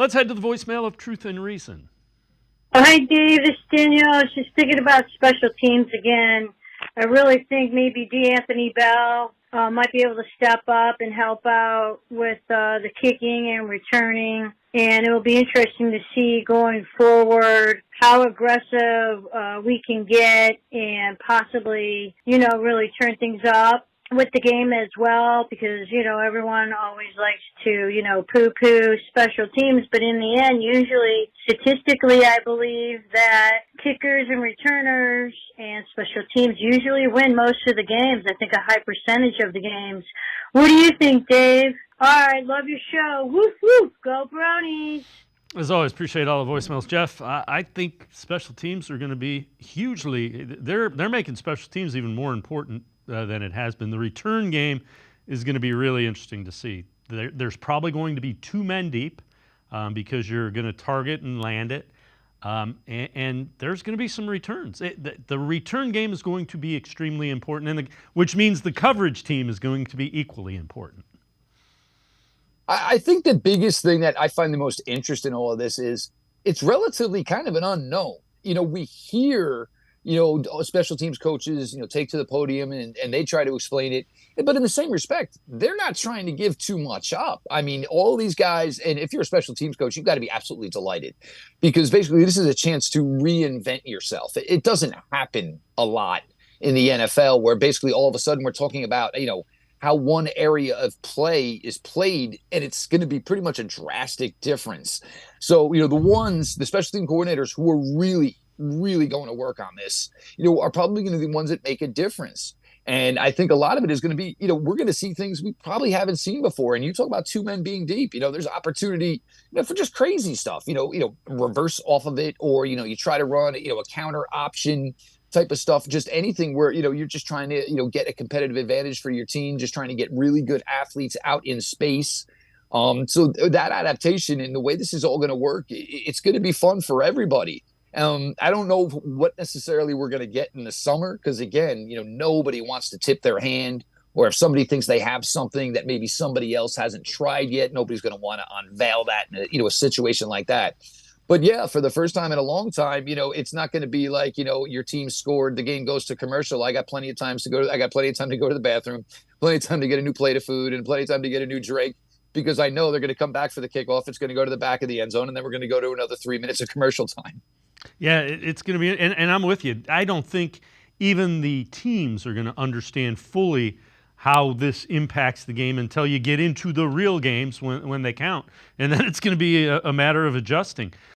Let's head to the voicemail of Truth and Reason. Oh, hi, Dave. This is Danielle. I was just thinking about special teams again. I really think maybe D'Anthony Bell might be able to step up and help out with the kicking and returning. And it will be interesting to see going forward how aggressive we can get and possibly, really turn things up with the game as well, because, everyone always likes to, poo-poo special teams. But in the end, usually, statistically, I believe that kickers and returners and special teams usually win most of the games. I think a high percentage of the games. What do you think, Dave? All right, love your show. Woof, woof. Go Brownies. As always, appreciate all the voicemails. Jeff, I think special teams are going to be hugely, they're making special teams even more important than it has been. The return game is going to be really interesting to see. There's probably going to be two men deep because you're going to target and land it. And there's going to be some returns. The return game is going to be extremely important, which means the coverage team is going to be equally important. I think the biggest thing that I find the most interest in all of this is it's relatively kind of an unknown. We hear, special teams coaches, take to the podium and they try to explain it. But in the same respect, they're not trying to give too much up. I mean, all these guys, and if you're a special teams coach, you've got to be absolutely delighted because basically this is a chance to reinvent yourself. It doesn't happen a lot in the NFL where basically all of a sudden we're talking about, how one area of play is played, and it's going to be pretty much a drastic difference. So, the special team coordinators who are really, really going to work on this, are probably going to be the ones that make a difference. And I think a lot of it is going to be, we're going to see things we probably haven't seen before. And you talk about two men being deep, there's opportunity, for just crazy stuff, reverse off of it, or, you try to run, a counter option type of stuff, just anything where, you're just trying to, get a competitive advantage for your team, just trying to get really good athletes out in space. So that adaptation and the way this is all going to work, it's going to be fun for everybody. I don't know what necessarily we're going to get in the summer, because again, nobody wants to tip their hand, or if somebody thinks they have something that maybe somebody else hasn't tried yet, nobody's going to want to unveil that in a situation like that. But yeah, for the first time in a long time, it's not going to be like, your team scored, the game goes to commercial. I got plenty of time to go to the bathroom, plenty of time to get a new plate of food, and plenty of time to get a new drink, because I know they're going to come back for the kickoff. It's going to go to the back of the end zone, and then we're going to go to another 3 minutes of commercial time. Yeah, it's going to be, and I'm with you. I don't think even the teams are going to understand fully how this impacts the game until you get into the real games when they count. And then it's going to be a matter of adjusting.